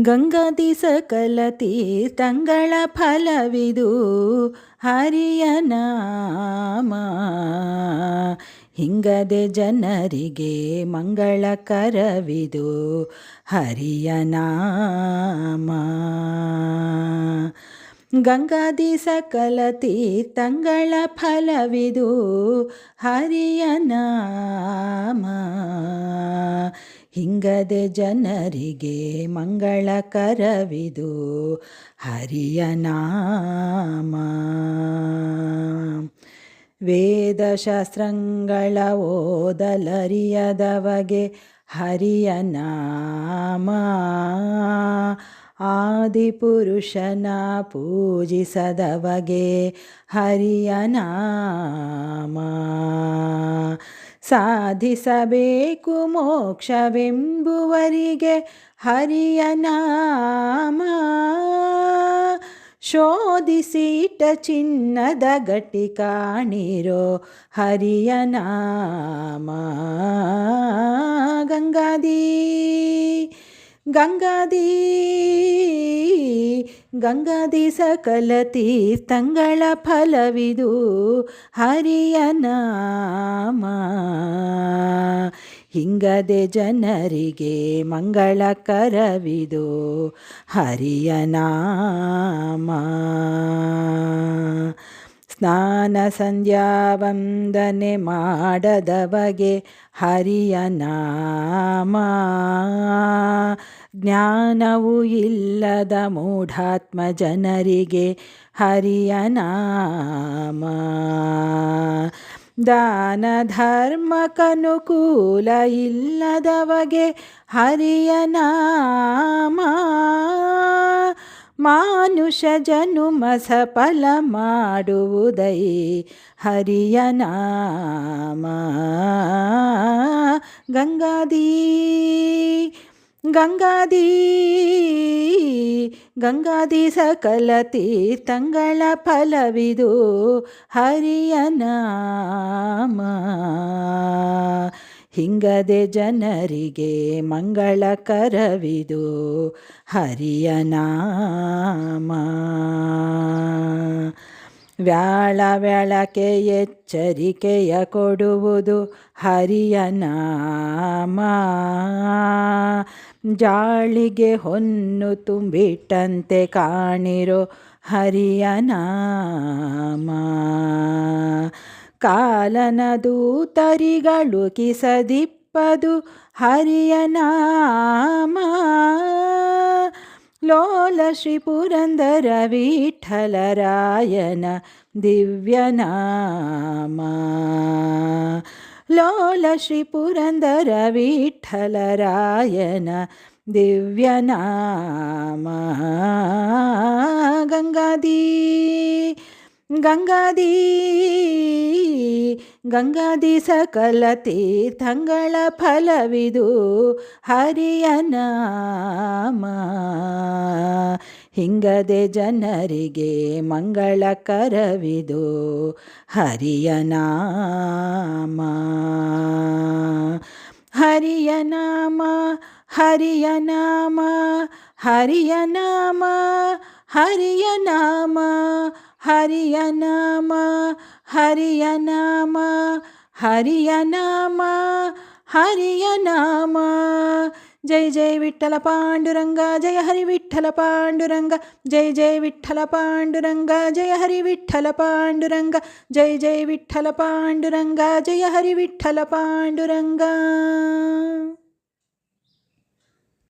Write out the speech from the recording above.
ಗಂಗಾದಿ ಸಕಲ ತೀರ್ಥಂಗಳ ಫಲವಿದು ಹರಿಯ ನಾಮ. ಹಿಂಗದೆ ಜನರಿಗೆ ಮಂಗಳಕರವಿದು ಹರಿಯ ನಾಮ. ಗಂಗಾದಿ ಸಕಲ ತೀರ್ಥಂಗಳ ಫಲವಿದು ಹರಿಯ ನಾಮ. ಹಿಂಗದೆ ಜನರಿಗೆ ಮಂಗಳಕರವಿದು ಹರಿಯ ನಾಮ. ವೇದಶಾಸ್ತ್ರಗಳ ಓದಲರಿಯದವಗೆ ಹರಿಯ ನಾಮ. ಆದಿಪುರುಷನ ಪೂಜಿಸದವಗೆ ಹರಿಯ ನಾಮ. ಸಾಧಿಸಬೇಕು ಮೋಕ್ಷವೆಂಬುವರಿಗೆ ಹರಿಯ ನಾಮ. ಶೋಧಿಸಿಟ ಚಿನ್ನದ ಗಟ್ಟಿ ಕಾಣಿರೋ ಹರಿಯ ನಾಮ. ಗಂಗಾದಿ ಸಕಲ ತೀರ್ಥಂಗಳ ಫಲವಿದು ಹರಿಯ ನಾಮ. ಹಿಂಗದೆ ಜನರಿಗೆ ಮಂಗಳಕರವಿದು ಹರಿಯ ನಾಮ. ಸ್ನಾನ ಸಂಧ್ಯಾ ವಂದನೆ ಮಾಡದವಗೆ ಹರಿಯ ನಾಮ. ಜ್ಞಾನವು ಇಲ್ಲದ ಮೂಢಾತ್ಮ ಜನರಿಗೆ ಹರಿಯ ನಾಮ. ದಾನ ಧರ್ಮಕ್ಕನುಕೂಲ ಇಲ್ಲದವಗೆ ಹರಿಯ ನಾಮ. ಮಾನುಷ ಜನುಮ ಸಫಲ ಮಾಡುವುದೈ ಹರಿಯ ನಾಮ. ಗಂಗಾದಿ ಸಕಲ ತೀರ್ಥಂಗಳ ಫಲವಿದು ಹರಿಯ ನಾಮ. ಹಿಂಗದೆ ಜನರಿಗೆ ಮಂಗಳಕರವಿದು ಹರಿಯ ನಾಮ. ವ್ಯಾಳಕ್ಕೆ ಎಚ್ಚರಿಕೆಯ ಕೊಡುವುದು ಹರಿಯ ನಾಮ. ಜಾಳಿಗೆ ಹೊನ್ನು ತುಂಬಿಟ್ಟಂತೆ ಕಾಣಿರೋ ಹರಿಯ ನಾಮ. ಕಾಲನ ದೂತರಿಗಳು ಕಿಸದಿಪ್ಪದು ಹರಿಯ ನಾಮ. ಲೋಲ ಶ್ರೀ ಪುರಂದರ ವಿಠ್ಠಲರಾಯನ ದಿವ್ಯ ನಾಮ. ಲೋಲ ಶ್ರೀ ಪುರಂದರ ವಿಠ್ಠಲರಾಯನ ದಿವ್ಯ ನಾಮ. ಗಂಗಾದಿ ಸಕಲ ತೀರ್ಥಂಗಳ ಫಲವಿದು ಹರಿಯ ನಾಮ. ಹಿಂಗದೆ ಜನರಿಗೆ ಮಂಗಳಕರವಿದು ಹರಿಯ ನಾಮ. ಹರಿಯ ನಾಮ ಹರಿಯ ನಾಮ ಹರಿಯ ನಾಮ ಹರಿಯ ನಾಮ ಹರಿಯ ನಾಮ ಹರಿಯ ನಾಮ ಹರಿಯ ನಾಮ ಹರಿಯ ನಾಮ. ಜೈ ಜೈ ವಿಠ್ಠಲ ಪಾಂಡುರಂಗ ಜಯ ಹರಿ ವಿಠ್ಠಲ ಪಾಂಡುರಂಗ. ಜೈ ಜೈ ವಿಠ್ಠಲ ಪಾಂಡುರಂಗ ಜಯ ಹರಿ ವಿಠ್ಠಲ ಪಾಂಡುರಂಗ. ಜೈ ಜೈ ವಿಠ್ಠಲ ಪಾಂಡುರಂಗ ಜಯ ಹರಿ ವಿಠ್ಠಲ ಪಾಂಡುರಂಗ.